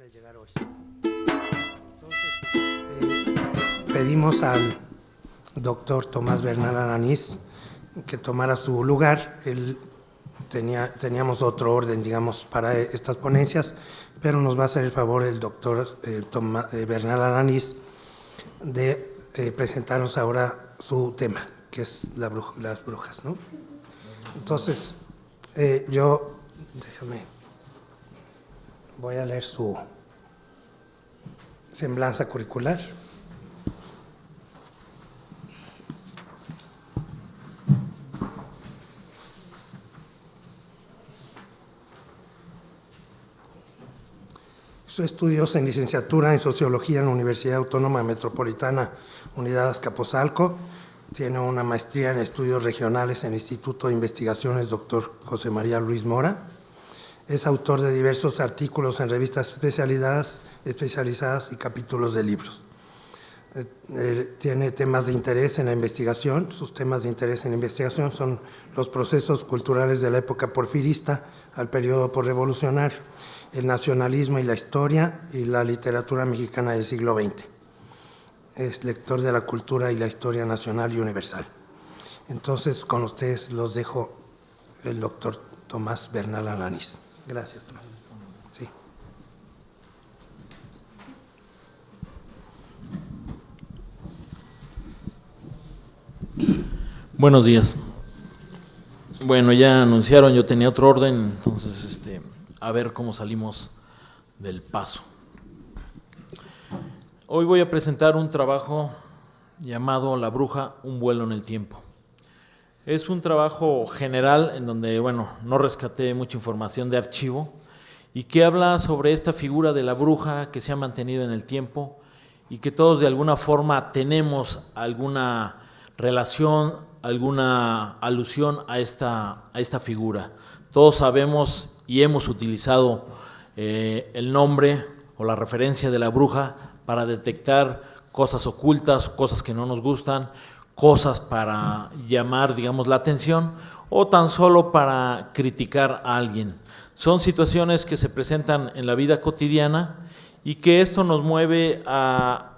posible llegar hoy. Entonces, pedimos al doctor Tomás Bernal Alanís que tomara su lugar. Teníamos otro orden, digamos, para estas ponencias, pero nos va a hacer el favor el doctor Bernal Alanís de presentarnos ahora su tema, que es las brujas, ¿no? Entonces, voy a leer su semblanza curricular. Sus estudios en licenciatura en Sociología en la Universidad Autónoma Metropolitana Unidad Azcapotzalco. Tiene una maestría en Estudios Regionales en el Instituto de Investigaciones Dr. José María Luis Mora. Es autor de diversos artículos en revistas especializadas y capítulos de libros. Tiene temas de interés en la investigación. Sus temas de interés en la investigación son los procesos culturales de la época porfirista al periodo posrevolucionario, el nacionalismo y la historia y la literatura mexicana del siglo XX. Es lector de la cultura y la historia nacional y universal. Entonces, con ustedes los dejo el doctor Tomás Bernal Alanís. Gracias, Tomás. Sí. Buenos días. Bueno, ya anunciaron, yo tenía otro orden, entonces a ver cómo salimos del paso. Hoy voy a presentar un trabajo llamado La bruja, un vuelo en el tiempo. Es un trabajo general en donde, no rescaté mucha información de archivo y que habla sobre esta figura de la bruja que se ha mantenido en el tiempo y que todos de alguna forma tenemos alguna relación, alguna alusión a esta figura. Todos sabemos y hemos utilizado el nombre o la referencia de la bruja para detectar cosas ocultas, cosas que no nos gustan, cosas para llamar, la atención o tan solo para criticar a alguien. Son situaciones que se presentan en la vida cotidiana y que esto nos mueve a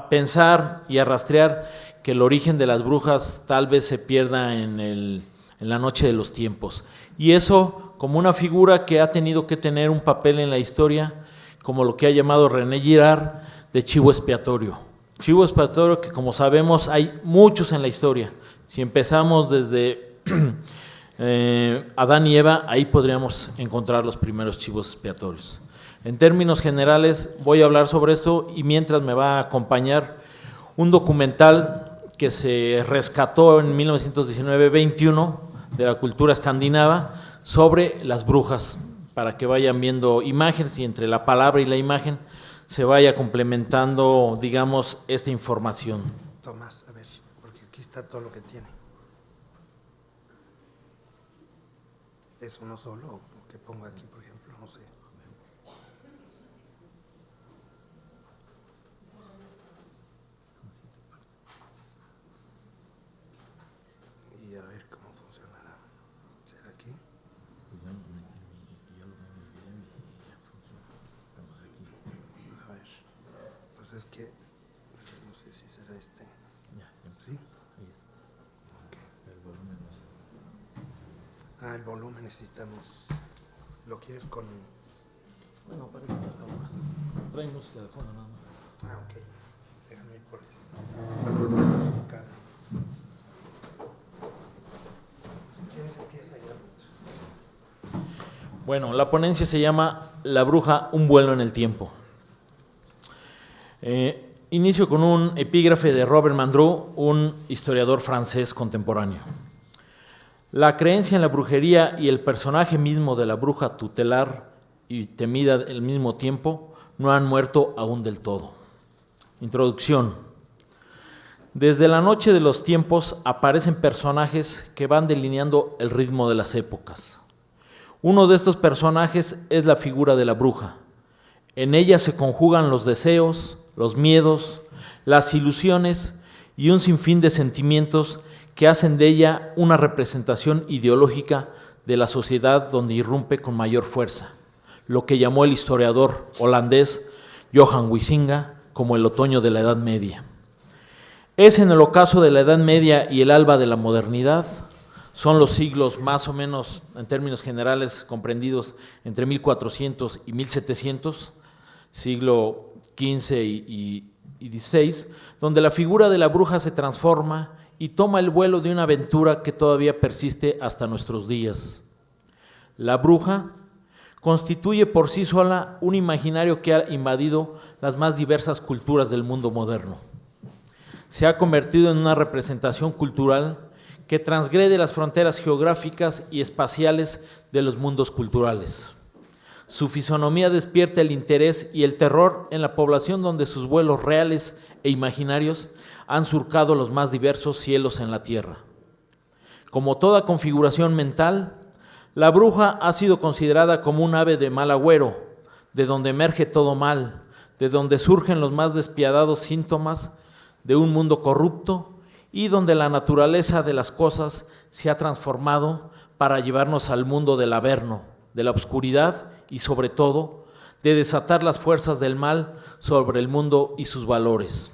pensar y a rastrear que el origen de las brujas tal vez se pierda en la noche de los tiempos. Y eso como una figura que ha tenido que tener un papel en la historia, como lo que ha llamado René Girard de chivo expiatorio. Chivo expiatorio que, como sabemos, hay muchos en la historia. Si empezamos desde Adán y Eva, ahí podríamos encontrar los primeros chivos expiatorios. En términos generales voy a hablar sobre esto y mientras me va a acompañar un documental que se rescató en 1919-21 de la cultura escandinava sobre las brujas, para que vayan viendo imágenes y entre la palabra y la imagen se vaya complementando, esta información. Tomás, a ver, porque aquí está todo lo que tiene. ¿Es uno solo o que pongo aquí, por ejemplo? No sé. Y a ver cómo funcionará. ¿Será aquí? A ver, pues es que no sé si será este. ¿Sí? El volumen necesitamos. ¿Lo quieres con...? Parece que está más. Trae música de fondo nada más. Ok. Déjame ir por aquí. ¿Quién empieza ya? La ponencia se llama La bruja, un vuelo en el tiempo. Inicio con un epígrafe de Robert Mandrou, un historiador francés contemporáneo. La creencia en la brujería y el personaje mismo de la bruja tutelar y temida al mismo tiempo no han muerto aún del todo. Introducción. Desde la noche de los tiempos aparecen personajes que van delineando el ritmo de las épocas. Uno de estos personajes es la figura de la bruja. En ella se conjugan los deseos, los miedos, las ilusiones y un sinfín de sentimientos que hacen de ella una representación ideológica de la sociedad donde irrumpe con mayor fuerza. lo que llamó el historiador holandés Johan Huizinga como el otoño de la Edad Media. Es en el ocaso de la Edad Media y el alba de la modernidad, son los siglos más o menos, en términos generales, comprendidos entre 1400 y 1700, siglo XV y XVI, donde la figura de la bruja se transforma y toma el vuelo de una aventura que todavía persiste hasta nuestros días. La bruja constituye por sí sola un imaginario que ha invadido las más diversas culturas del mundo moderno. Se ha convertido en una representación cultural que transgrede las fronteras geográficas y espaciales de los mundos culturales. Su fisonomía despierta el interés y el terror en la población donde sus vuelos reales e imaginarios han surcado los más diversos cielos en la tierra. Como toda configuración mental, la bruja ha sido considerada como un ave de mal agüero, de donde emerge todo mal, de donde surgen los más despiadados síntomas de un mundo corrupto y donde la naturaleza de las cosas se ha transformado para llevarnos al mundo del averno, de la oscuridad y sobre todo de desatar las fuerzas del mal sobre el mundo y sus valores.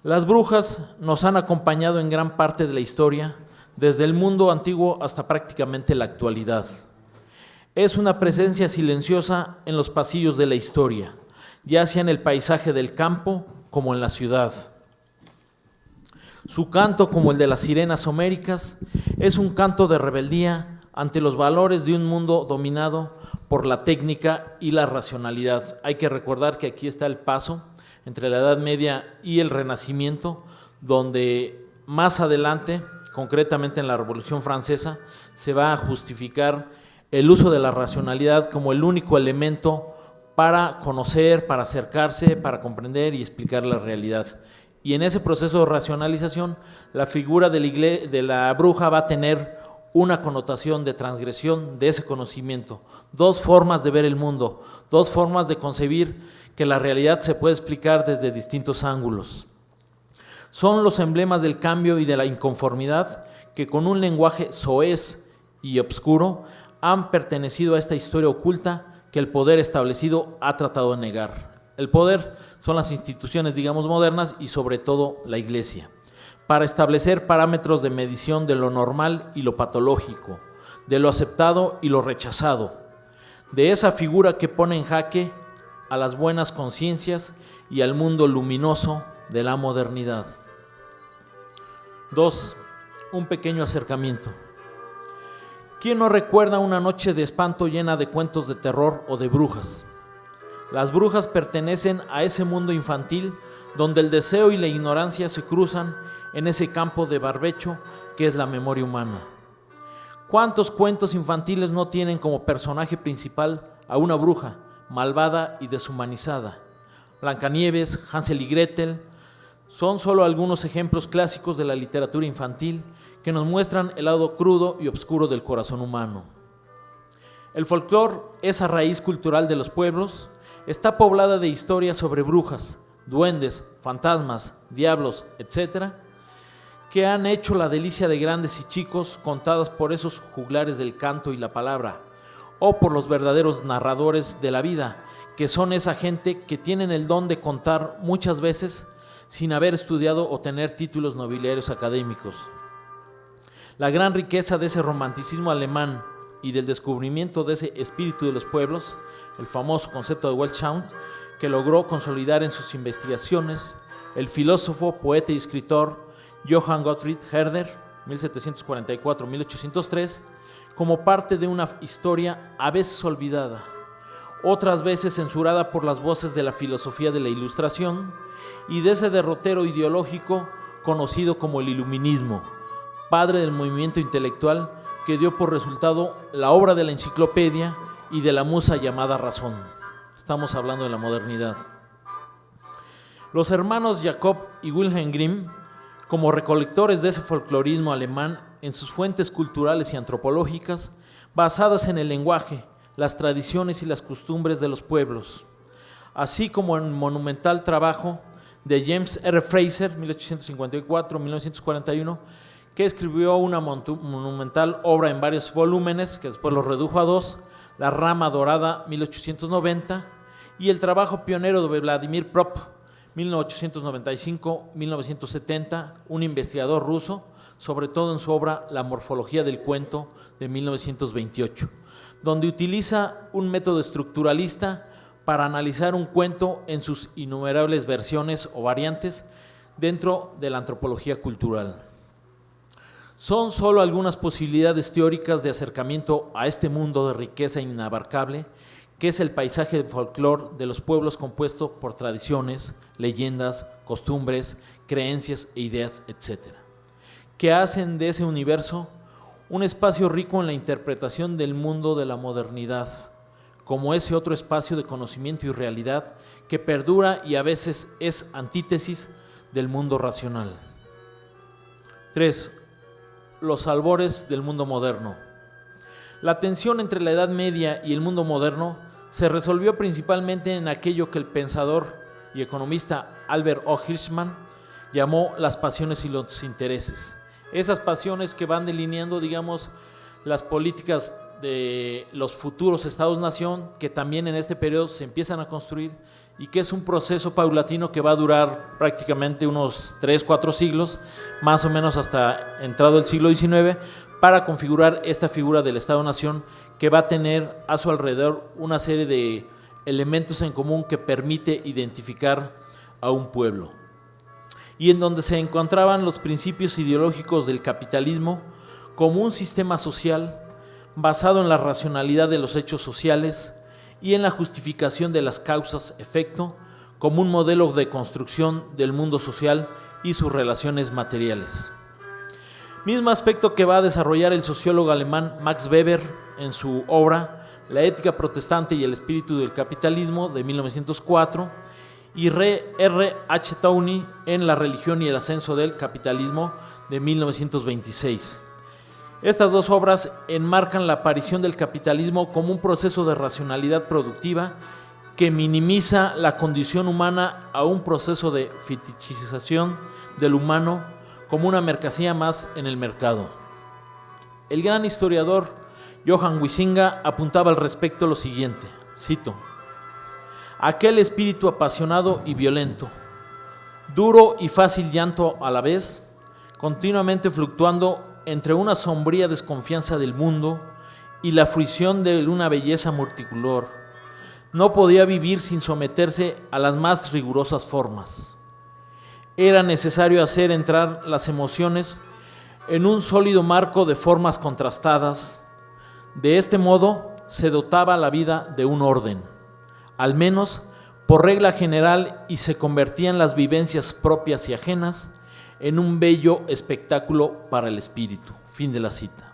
Las brujas nos han acompañado en gran parte de la historia, desde el mundo antiguo hasta prácticamente la actualidad. Es una presencia silenciosa en los pasillos de la historia, ya sea en el paisaje del campo como en la ciudad. Su canto, como el de las sirenas homéricas, es un canto de rebeldía ante los valores de un mundo dominado por la técnica y la racionalidad. Hay que recordar que aquí está el paso entre la Edad Media y el Renacimiento, donde más adelante, concretamente en la Revolución Francesa, se va a justificar el uso de la racionalidad como el único elemento para conocer, para acercarse, para comprender y explicar la realidad. Y en ese proceso de racionalización, la figura de la bruja va a tener una connotación de transgresión de ese conocimiento. Dos formas de ver el mundo, dos formas de concebir que la realidad se puede explicar desde distintos ángulos. Son los emblemas del cambio y de la inconformidad que con un lenguaje soez y obscuro han pertenecido a esta historia oculta que el poder establecido ha tratado de negar. El poder son las instituciones, digamos, modernas y sobre todo la Iglesia, para establecer parámetros de medición de lo normal y lo patológico, de lo aceptado y lo rechazado, de esa figura que pone en jaque a las buenas conciencias y al mundo luminoso de la modernidad. 2. Un pequeño acercamiento. ¿Quién no recuerda una noche de espanto llena de cuentos de terror o de brujas? Las brujas pertenecen a ese mundo infantil donde el deseo y la ignorancia se cruzan en ese campo de barbecho que es la memoria humana. ¿Cuántos cuentos infantiles no tienen como personaje principal a una bruja malvada y deshumanizada? Blancanieves, Hansel y Gretel son solo algunos ejemplos clásicos de la literatura infantil que nos muestran el lado crudo y oscuro del corazón humano. El folclore, esa raíz cultural de los pueblos, está poblada de historias sobre brujas, duendes, fantasmas, diablos, etc., que han hecho la delicia de grandes y chicos contadas por esos juglares del canto y la palabra, o por los verdaderos narradores de la vida, que son esa gente que tienen el don de contar muchas veces sin haber estudiado o tener títulos nobiliarios académicos. La gran riqueza de ese romanticismo alemán y del descubrimiento de ese espíritu de los pueblos, el famoso concepto de Weltanschauung, que logró consolidar en sus investigaciones el filósofo, poeta y escritor Johann Gottfried Herder, 1744-1803, como parte de una historia a veces olvidada, otras veces censurada por las voces de la filosofía de la Ilustración y de ese derrotero ideológico conocido como el Iluminismo, padre del movimiento intelectual que dio por resultado la obra de la enciclopedia y de la musa llamada razón. Estamos hablando de la modernidad. Los hermanos Jacob y Wilhelm Grimm, como recolectores de ese folclorismo alemán en sus fuentes culturales y antropológicas, basadas en el lenguaje, las tradiciones y las costumbres de los pueblos, así como en el monumental trabajo de James R. Fraser, 1854-1941, que escribió una monumental obra en varios volúmenes, que después lo redujo a 2, La rama dorada, 1890, y el trabajo pionero de Vladimir Prop, 1895-1970, un investigador ruso, sobre todo en su obra La morfología del cuento, de 1928, donde utiliza un método estructuralista para analizar un cuento en sus innumerables versiones o variantes dentro de la antropología cultural. Son solo algunas posibilidades teóricas de acercamiento a este mundo de riqueza inabarcable, que es el paisaje del folclore de los pueblos compuesto por tradiciones, leyendas, costumbres, creencias e ideas, etc., que hacen de ese universo un espacio rico en la interpretación del mundo de la modernidad, como ese otro espacio de conocimiento y realidad que perdura y a veces es antítesis del mundo racional. 3. Los albores del mundo moderno. La tensión entre la Edad Media y el mundo moderno se resolvió principalmente en aquello que el pensador y economista Albert O. Hirschman llamó las pasiones y los intereses. Esas pasiones que van delineando, digamos, las políticas de los futuros estados-nación, que también en este periodo se empiezan a construir, y que es un proceso paulatino que va a durar prácticamente unos 3-4 siglos, más o menos hasta entrado el siglo XIX, para configurar esta figura del Estado-Nación, que va a tener a su alrededor una serie de elementos en común que permite identificar a un pueblo, y en donde se encontraban los principios ideológicos del capitalismo como un sistema social basado en la racionalidad de los hechos sociales y en la justificación de las causas-efecto como un modelo de construcción del mundo social y sus relaciones materiales. Mismo aspecto que va a desarrollar el sociólogo alemán Max Weber en su obra La ética protestante y el espíritu del capitalismo, de 1904, y R. H. Tawney en La religión y el ascenso del capitalismo, de 1926. Estas dos obras enmarcan la aparición del capitalismo como un proceso de racionalidad productiva que minimiza la condición humana a un proceso de fetichización del humano como una mercancía más en el mercado. El gran historiador Johann Huizinga apuntaba al respecto lo siguiente, cito: aquel espíritu apasionado y violento, duro y fácil llanto a la vez, continuamente fluctuando entre una sombría desconfianza del mundo y la fruición de una belleza multicolor, no podía vivir sin someterse a las más rigurosas formas. Era necesario hacer entrar las emociones en un sólido marco de formas contrastadas. De este modo se dotaba la vida de un orden, al menos por regla general, y se convertían las vivencias propias y ajenas en un bello espectáculo para el espíritu. Fin de la cita.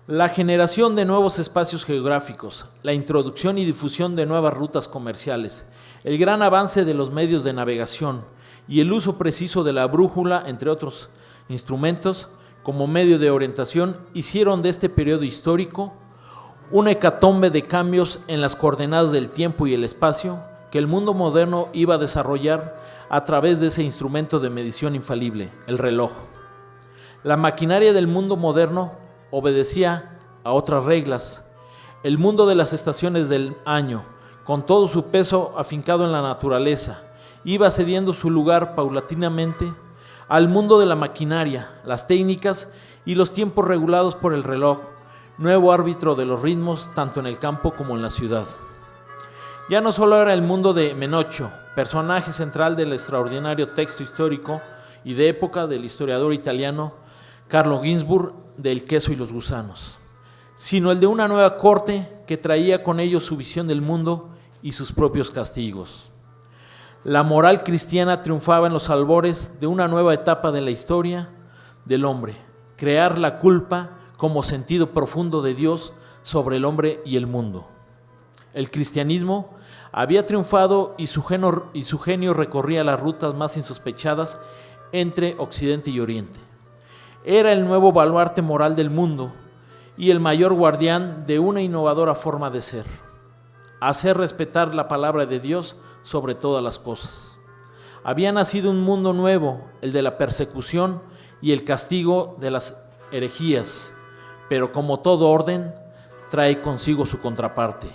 La generación de nuevos espacios geográficos, la introducción y difusión de nuevas rutas comerciales, el gran avance de los medios de navegación y el uso preciso de la brújula, entre otros instrumentos, como medio de orientación, hicieron de este periodo histórico una hecatombe de cambios en las coordenadas del tiempo y el espacio que el mundo moderno iba a desarrollar a través de ese instrumento de medición infalible, el reloj. La maquinaria del mundo moderno obedecía a otras reglas. El mundo de las estaciones del año, con todo su peso afincado en la naturaleza, iba cediendo su lugar paulatinamente al mundo de la maquinaria, las técnicas y los tiempos regulados por el reloj, nuevo árbitro de los ritmos tanto en el campo como en la ciudad. Ya no solo era el mundo de Menocchio, personaje central del extraordinario texto histórico y de época del historiador italiano Carlo Ginzburg del queso y los gusanos, sino el de una nueva corte que traía con ello su visión del mundo y sus propios castigos. La moral cristiana triunfaba en los albores de una nueva etapa de la historia del hombre, crear la culpa como sentido profundo de Dios sobre el hombre y el mundo. El cristianismo había triunfado y su genio recorría las rutas más insospechadas entre Occidente y Oriente. Era el nuevo baluarte moral del mundo y el mayor guardián de una innovadora forma de ser, hacer respetar la palabra de Dios sobre todas las cosas. Había nacido un mundo nuevo, el de la persecución y el castigo de las herejías, pero como todo orden, trae consigo su contraparte,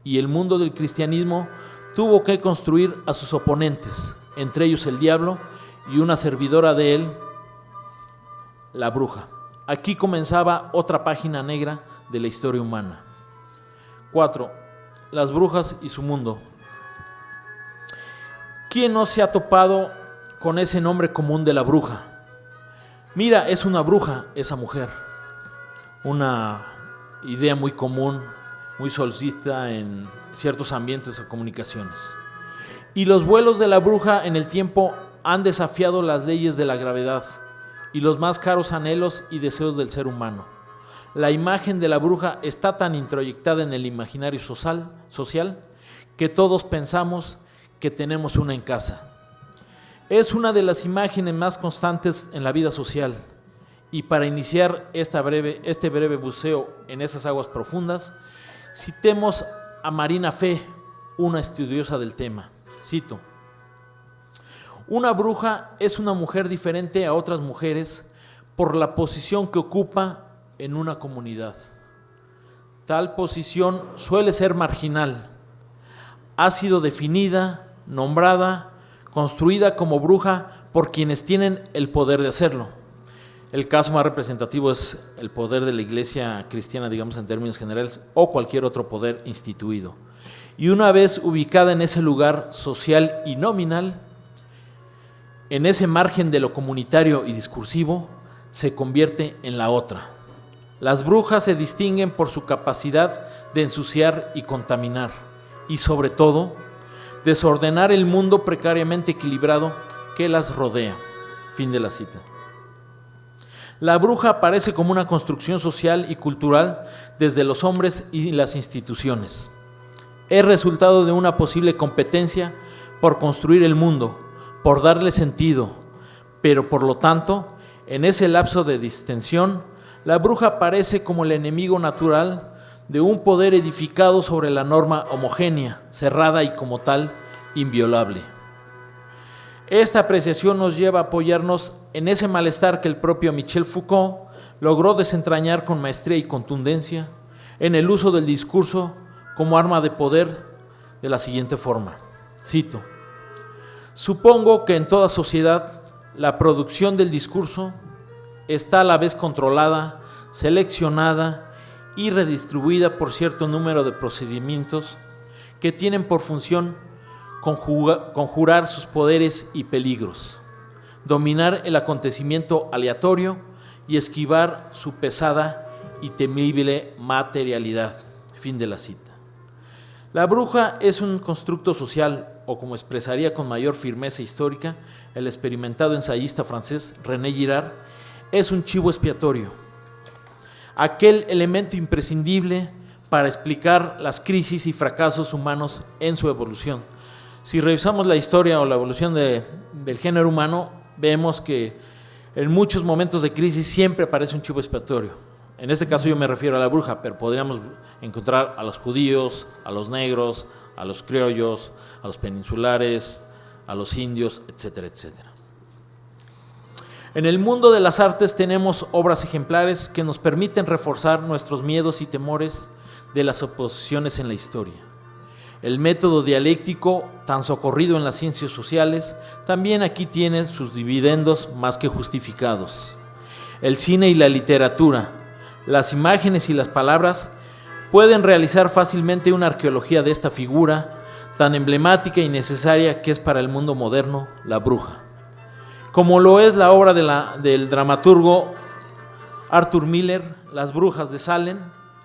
y el mundo del cristianismo tuvo que construir a sus oponentes, entre ellos el diablo y una servidora de él, la bruja. Aquí comenzaba otra página negra de la historia humana. 4. Las brujas y su mundo. ¿Quién no se ha topado con ese nombre común de la bruja? Mira, es una bruja esa mujer. Una idea muy común, muy solcita en ciertos ambientes o comunicaciones. Y los vuelos de la bruja en el tiempo han desafiado las leyes de la gravedad y los más caros anhelos y deseos del ser humano. La imagen de la bruja está tan introyectada en el imaginario social que todos pensamos que tenemos una en casa. Es una de las imágenes más constantes en la vida social. Y para iniciar este breve buceo en esas aguas profundas, citemos a Marina Fe, una estudiosa del tema. Cito: una bruja es una mujer diferente a otras mujeres por la posición que ocupa en una comunidad. Tal posición suele ser marginal. Ha sido definida, nombrada, construida como bruja por quienes tienen el poder de hacerlo. El caso más representativo es el poder de la Iglesia cristiana, digamos en términos generales, o cualquier otro poder instituido. Y una vez ubicada en ese lugar social y nominal, en ese margen de lo comunitario y discursivo, se convierte en la otra. Las brujas se distinguen por su capacidad de ensuciar y contaminar, y sobre todo, desordenar el mundo precariamente equilibrado que las rodea. Fin de la cita. La bruja aparece como una construcción social y cultural desde los hombres y las instituciones. Es resultado de una posible competencia por construir el mundo, por darle sentido, pero por lo tanto, en ese lapso de distensión, la bruja aparece como el enemigo natural de un poder edificado sobre la norma homogénea, cerrada y como tal, inviolable. Esta apreciación nos lleva a apoyarnos en ese malestar que el propio Michel Foucault logró desentrañar con maestría y contundencia en el uso del discurso como arma de poder de la siguiente forma. Cito: supongo que en toda sociedad la producción del discurso está a la vez controlada, seleccionada y redistribuida por cierto número de procedimientos que tienen por función conjurar sus poderes y peligros, dominar el acontecimiento aleatorio y esquivar su pesada y temible materialidad. Fin de la cita. La bruja es un constructo social, o como expresaría con mayor firmeza histórica el experimentado ensayista francés René Girard, es un chivo expiatorio, aquel elemento imprescindible para explicar las crisis y fracasos humanos en su evolución. Si revisamos la historia o la evolución del género humano, vemos que en muchos momentos de crisis siempre aparece un chivo expiatorio. En este caso yo me refiero a la bruja, pero podríamos encontrar a los judíos, a los negros, a los criollos, a los peninsulares, a los indios, etcétera, etcétera. En el mundo de las artes tenemos obras ejemplares que nos permiten reforzar nuestros miedos y temores de las oposiciones en la historia. El método dialéctico, tan socorrido en las ciencias sociales, también aquí tiene sus dividendos más que justificados. El cine y la literatura, las imágenes y las palabras pueden realizar fácilmente una arqueología de esta figura tan emblemática y necesaria que es para el mundo moderno, la bruja. Como lo es la obra del dramaturgo Arthur Miller, Las brujas de Salem,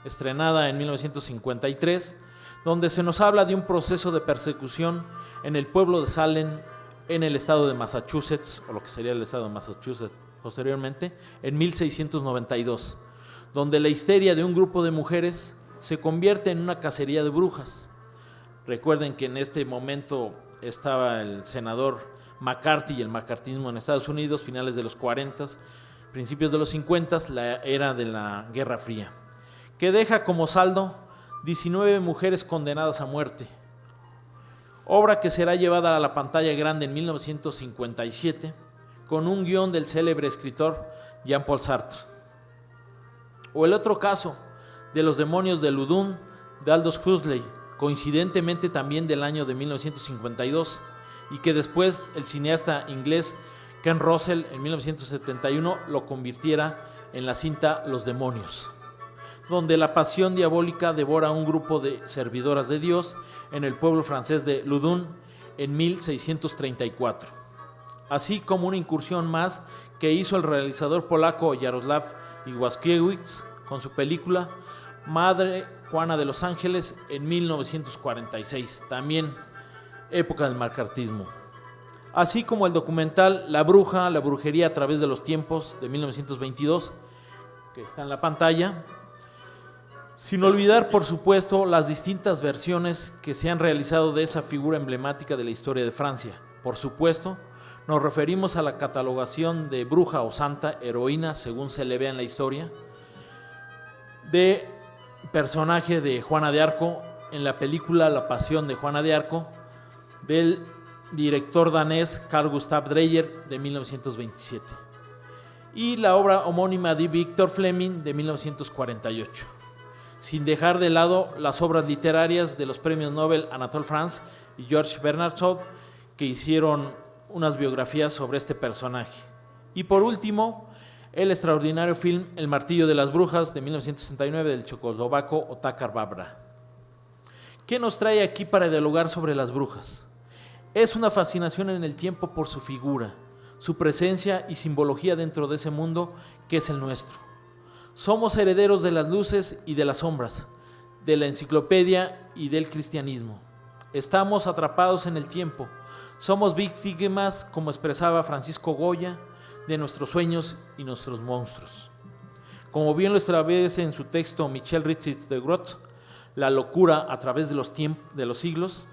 estrenada en 1953, donde se nos habla de un proceso de persecución en el pueblo de Salem, en el estado de Massachusetts, o lo que sería el estado de Massachusetts posteriormente, en 1692, donde la histeria de un grupo de mujeres se convierte en una cacería de brujas. Recuerden que en este momento estaba el senador McCarthy y el macartismo en Estados Unidos, finales de los 40, principios de los 50, la era de la Guerra Fría, que deja como saldo 19 mujeres condenadas a muerte, obra que será llevada a la pantalla grande en 1957 con un guión del célebre escritor Jean-Paul Sartre. O el otro caso de los demonios de Ludum, de Aldous Huxley, coincidentemente también del año de 1952, y que después el cineasta inglés Ken Russell en 1971 lo convirtiera en la cinta Los demonios, donde la pasión diabólica devora a un grupo de servidoras de Dios en el pueblo francés de Ludum en 1634, así como una incursión más que hizo el realizador polaco Jarosław Iwaszkiewicz con su película Madre Juana de los Ángeles en 1946, también época del macartismo. Así como el documental La Bruja, la brujería a través de los tiempos de 1922, que está en la pantalla, sin olvidar, por supuesto, las distintas versiones que se han realizado de esa figura emblemática de la historia de Francia. Por supuesto, nos referimos a la catalogación de bruja o santa, heroína, según se le vea en la historia, de personaje de Juana de Arco en la película La Pasión de Juana de Arco, del director danés Carl Gustav Dreyer de 1927, y la obra homónima de Victor Fleming de 1948, sin dejar de lado las obras literarias de los premios Nobel Anatole France y George Bernard Shaw, que hicieron unas biografías sobre este personaje. Y por último, el extraordinario film El martillo de las brujas de 1969 del checoslovaco Otakar Babra. ¿Qué nos trae aquí para dialogar sobre las brujas? Es una fascinación en el tiempo por su figura, su presencia y simbología dentro de ese mundo que es el nuestro. Somos herederos de las luces y de las sombras, de la enciclopedia y del cristianismo. Estamos atrapados en el tiempo. Somos víctimas, como expresaba Francisco Goya, de nuestros sueños y nuestros monstruos. Como bien lo establece en su texto Michel Ritchie de Groot, La locura a través de los siglos,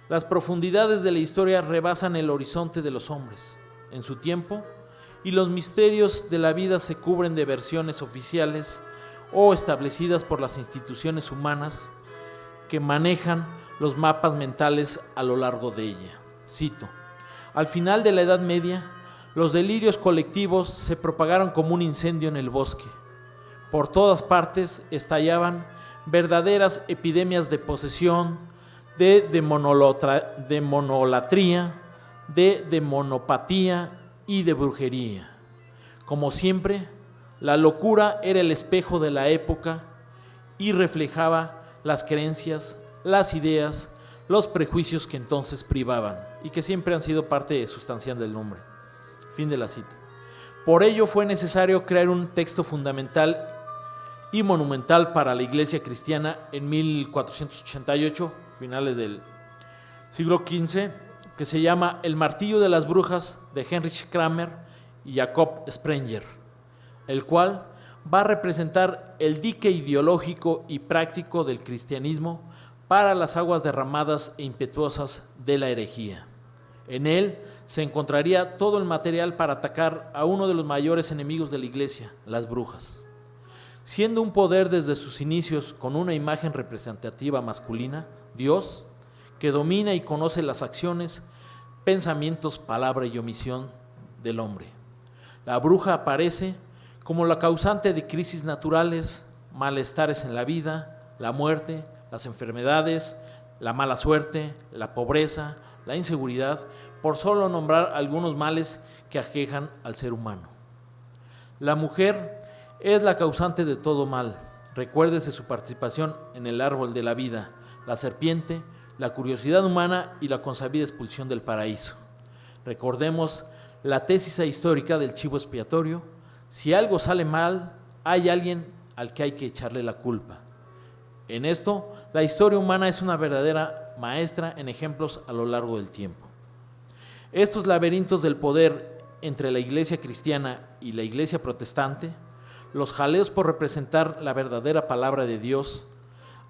las profundidades de la historia rebasan el horizonte de los hombres en su tiempo, y los misterios de la vida se cubren de versiones oficiales o establecidas por las instituciones humanas que manejan los mapas mentales a lo largo de ella. Cito: al final de la Edad Media, los delirios colectivos se propagaron como un incendio en el bosque. Por todas partes estallaban verdaderas epidemias de posesión, de demonolatría, de demonopatía y de brujería. Como siempre, la locura era el espejo de la época y reflejaba las creencias, las ideas, los prejuicios que entonces privaban y que siempre han sido parte sustancial del nombre. Fin de la cita. Por ello fue necesario crear un texto fundamental y monumental para la Iglesia cristiana en 1488, finales del siglo XV, que se llama El martillo de las brujas, de Heinrich Kramer y Jacob Sprenger, el cual va a representar el dique ideológico y práctico del cristianismo para las aguas derramadas e impetuosas de la herejía. En él se encontraría todo el material para atacar a uno de los mayores enemigos de la Iglesia, las brujas. Siendo un poder desde sus inicios con una imagen representativa masculina, Dios, que domina y conoce las acciones, pensamientos, palabra y omisión del hombre. La bruja aparece como la causante de crisis naturales, malestares en la vida, la muerte, las enfermedades, la mala suerte, la pobreza, la inseguridad, por solo nombrar algunos males que aquejan al ser humano. La mujer es la causante de todo mal. Recuérdese su participación en el árbol de la vida, la serpiente, la curiosidad humana y la consabida expulsión del paraíso. Recordemos la tesis histórica del chivo expiatorio: si algo sale mal, hay alguien al que hay que echarle la culpa. En esto, la historia humana es una verdadera maestra en ejemplos a lo largo del tiempo. Estos laberintos del poder entre la Iglesia cristiana y la Iglesia protestante, los jaleos por representar la verdadera palabra de Dios,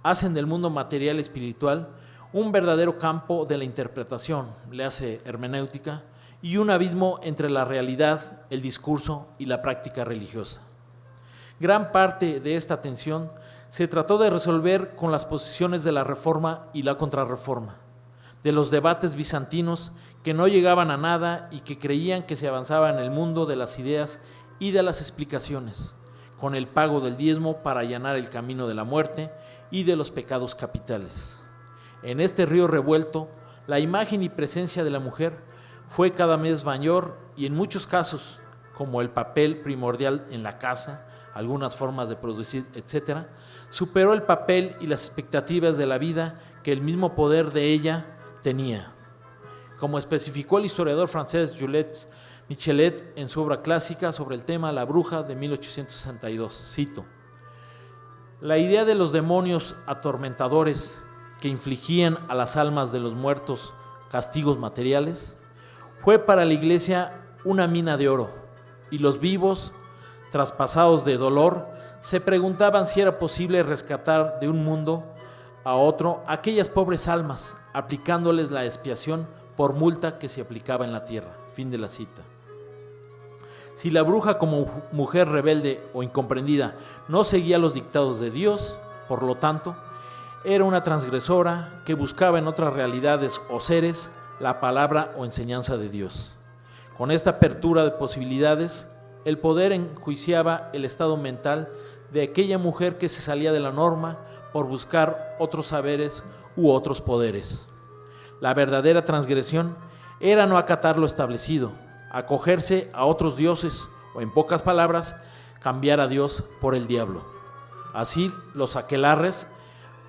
hacen del mundo material y espiritual un verdadero campo de la interpretación, le hace hermenéutica, y un abismo entre la realidad, el discurso y la práctica religiosa. Gran parte de esta tensión se trató de resolver con las posiciones de la Reforma y la Contrarreforma, de los debates bizantinos que no llegaban a nada y que creían que se avanzaba en el mundo de las ideas y de las explicaciones, con el pago del diezmo para allanar el camino de la muerte y de los pecados capitales. En este río revuelto, la imagen y presencia de la mujer fue cada vez mayor y en muchos casos, como el papel primordial en la casa, algunas formas de producir, etc., superó el papel y las expectativas de la vida que el mismo poder de ella tenía. Como especificó el historiador francés Jules Michelet en su obra clásica sobre el tema La bruja de 1862, cito: la idea de los demonios atormentadores que infligían a las almas de los muertos castigos materiales fue para la Iglesia una mina de oro, y los vivos, traspasados de dolor, se preguntaban si era posible rescatar de un mundo a otro aquellas pobres almas, aplicándoles la expiación por multa que se aplicaba en la tierra. Fin de la cita. Si la bruja, como mujer rebelde o incomprendida, no seguía los dictados de Dios, por lo tanto, era una transgresora que buscaba en otras realidades o seres la palabra o enseñanza de Dios. Con esta apertura de posibilidades, el poder enjuiciaba el estado mental de aquella mujer que se salía de la norma por buscar otros saberes u otros poderes. La verdadera transgresión era no acatar lo establecido, acogerse a otros dioses o, en pocas palabras, cambiar a Dios por el diablo. Así, los aquelarres,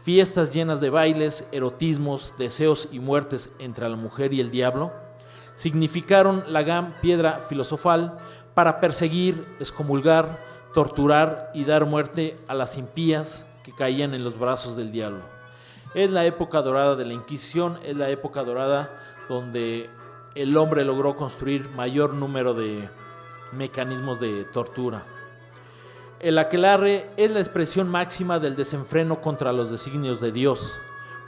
fiestas llenas de bailes, erotismos, deseos y muertes entre la mujer y el diablo, significaron la gran piedra filosofal para perseguir, excomulgar, torturar y dar muerte a las impías que caían en los brazos del diablo. Es la época dorada de la Inquisición, es la época dorada donde el hombre logró construir mayor número de mecanismos de tortura. El aquelarre es la expresión máxima del desenfreno contra los designios de Dios,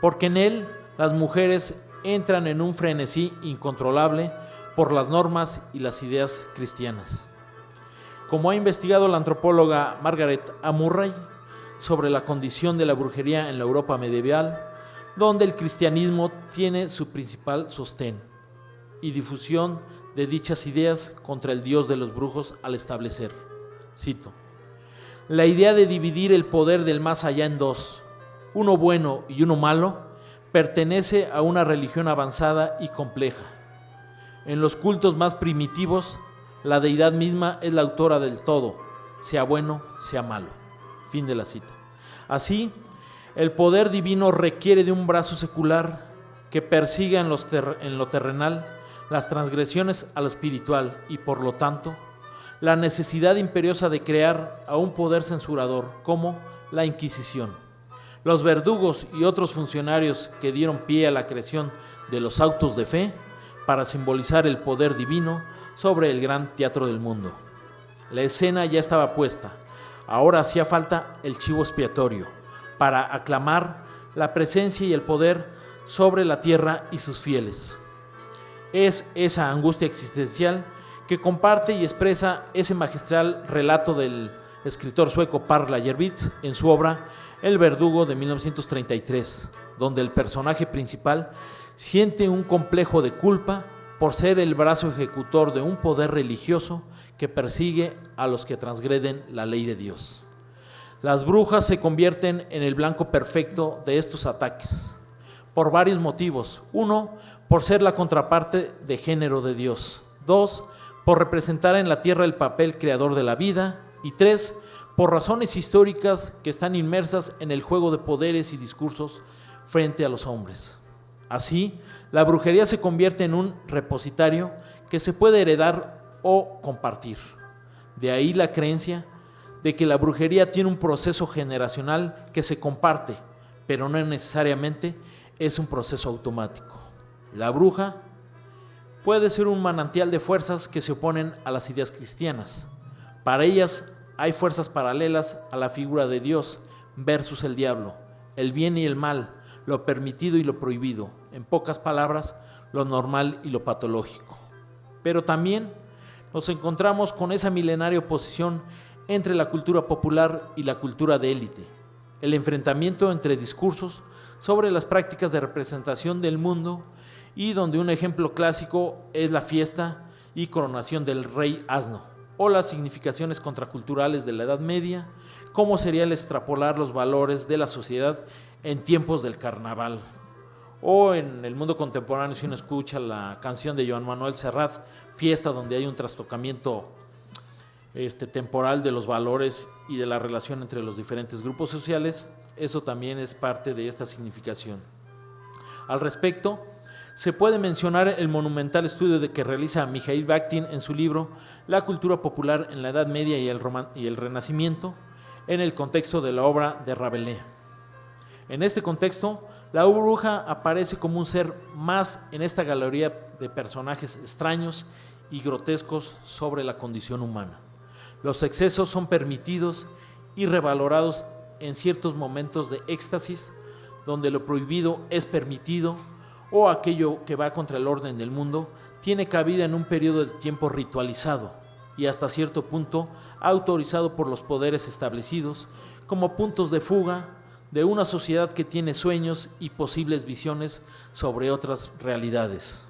porque en él las mujeres entran en un frenesí incontrolable por las normas y las ideas cristianas. Como ha investigado la antropóloga Margaret A. Murray sobre la condición de la brujería en la Europa medieval, donde el cristianismo tiene su principal sostén y difusión de dichas ideas contra el Dios de los brujos al establecer, cito: la idea de dividir el poder del más allá en dos, uno bueno y uno malo, pertenece a una religión avanzada y compleja. En los cultos más primitivos, la deidad misma es la autora del todo, sea bueno, sea malo. Fin de la cita. Así, el poder divino requiere de un brazo secular que persiga en lo terrenal las transgresiones a lo espiritual y, por lo tanto, la necesidad imperiosa de crear a un poder censurador como la Inquisición. Los verdugos y otros funcionarios que dieron pie a la creación de los autos de fe para simbolizar el poder divino sobre el gran teatro del mundo. La escena ya estaba puesta, ahora hacía falta el chivo expiatorio para aclamar la presencia y el poder sobre la tierra y sus fieles. Es esa angustia existencial que comparte y expresa ese magistral relato del escritor sueco Per Lagerwitz en su obra El verdugo de 1933, donde el personaje principal siente un complejo de culpa por ser el brazo ejecutor de un poder religioso que persigue a los que transgreden la ley de Dios. Las brujas se convierten en el blanco perfecto de estos ataques, por varios motivos. 1, por ser la contraparte de género de Dios. 2, por representar en la tierra el papel creador de la vida. Y 3, por razones históricas que están inmersas en el juego de poderes y discursos frente a los hombres. Así, la brujería se convierte en un repositorio que se puede heredar o compartir. De ahí la creencia de que la brujería tiene un proceso generacional que se comparte, pero no necesariamente es un proceso automático. La bruja puede ser un manantial de fuerzas que se oponen a las ideas cristianas. Para ellas hay fuerzas paralelas a la figura de Dios versus el diablo, el bien y el mal, lo permitido y lo prohibido, en pocas palabras, lo normal y lo patológico. Pero también nos encontramos con esa milenaria oposición entre la cultura popular y la cultura de élite, el enfrentamiento entre discursos sobre las prácticas de representación del mundo, y donde un ejemplo clásico es la fiesta y coronación del rey asno, o las significaciones contraculturales de la Edad Media, cómo sería el extrapolar los valores de la sociedad en tiempos del carnaval. O en el mundo contemporáneo, si uno escucha la canción de Joan Manuel Serrat, Fiesta, donde hay un trastocamiento temporal de los valores y de la relación entre los diferentes grupos sociales, eso también es parte de esta significación. Al respecto, se puede mencionar el monumental estudio que realiza Mikhail Bakhtin en su libro La cultura popular en la Edad Media y el Renacimiento, en el contexto de la obra de Rabelais. En este contexto, la bruja aparece como un ser más en esta galería de personajes extraños y grotescos sobre la condición humana. Los excesos son permitidos y revalorados en ciertos momentos de éxtasis, donde lo prohibido es permitido, o aquello que va contra el orden del mundo tiene cabida en un periodo de tiempo ritualizado y hasta cierto punto autorizado por los poderes establecidos como puntos de fuga de una sociedad que tiene sueños y posibles visiones sobre otras realidades.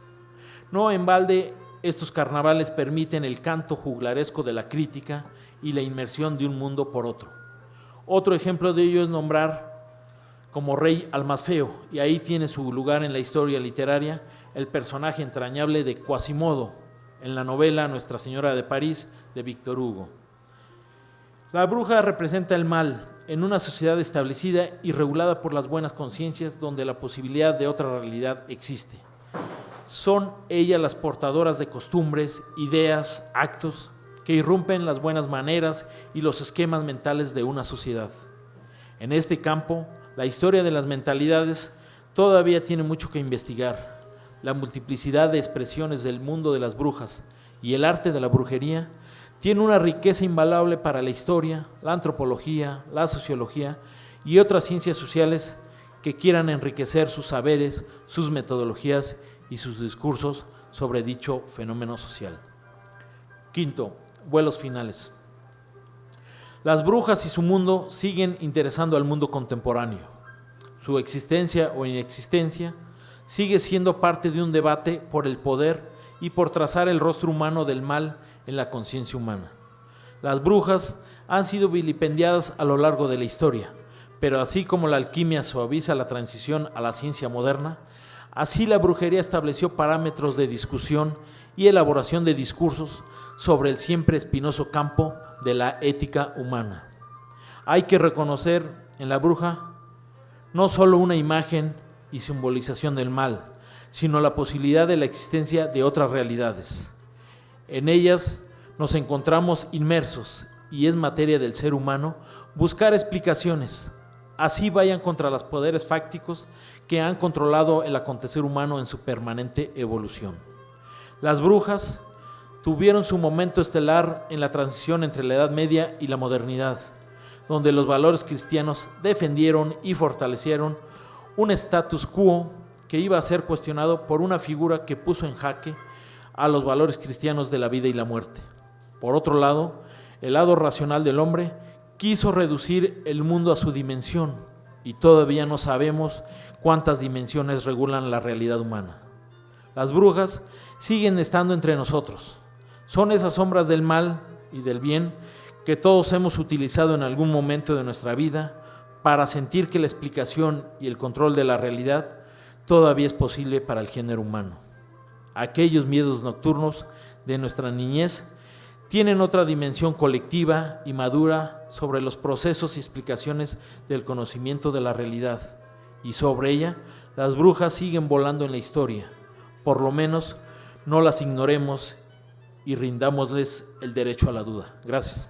No en balde, estos carnavales permiten el canto juglaresco de la crítica y la inmersión de un mundo por otro. Otro ejemplo de ello es nombrar como rey al más feo, y ahí tiene su lugar en la historia literaria el personaje entrañable de Quasimodo, en la novela Nuestra Señora de París de Víctor Hugo. La bruja representa el mal en una sociedad establecida y regulada por las buenas conciencias, donde la posibilidad de otra realidad existe. Son ellas las portadoras de costumbres, ideas, actos que irrumpen las buenas maneras y los esquemas mentales de una sociedad. En este campo, la historia de las mentalidades todavía tiene mucho que investigar. La multiplicidad de expresiones del mundo de las brujas y el arte de la brujería tiene una riqueza invaluable para la historia, la antropología, la sociología y otras ciencias sociales que quieran enriquecer sus saberes, sus metodologías y sus discursos sobre dicho fenómeno social. Quinto, vuelos finales. Las brujas y su mundo siguen interesando al mundo contemporáneo. Su existencia o inexistencia sigue siendo parte de un debate por el poder y por trazar el rostro humano del mal en la conciencia humana. Las brujas han sido vilipendiadas a lo largo de la historia, pero así como la alquimia suaviza la transición a la ciencia moderna, así la brujería estableció parámetros de discusión y elaboración de discursos sobre el siempre espinoso campo de la ética humana. Hay que reconocer en la bruja no solo una imagen y simbolización del mal, sino la posibilidad de la existencia de otras realidades. En ellas nos encontramos inmersos y es materia del ser humano buscar explicaciones, así vayan contra los poderes fácticos que han controlado el acontecer humano en su permanente evolución. Las brujas tuvieron su momento estelar en la transición entre la Edad Media y la modernidad, donde los valores cristianos defendieron y fortalecieron un status quo que iba a ser cuestionado por una figura que puso en jaque a los valores cristianos de la vida y la muerte. Por otro lado, el lado racional del hombre quiso reducir el mundo a su dimensión y todavía no sabemos cuántas dimensiones regulan la realidad humana. Las brujas siguen estando entre nosotros. Son esas sombras del mal y del bien que todos hemos utilizado en algún momento de nuestra vida para sentir que la explicación y el control de la realidad todavía es posible para el género humano. Aquellos miedos nocturnos de nuestra niñez tienen otra dimensión colectiva y madura sobre los procesos y explicaciones del conocimiento de la realidad, y sobre ella las brujas siguen volando en la historia. Por lo menos no las ignoremos y rindámosles el derecho a la duda. Gracias.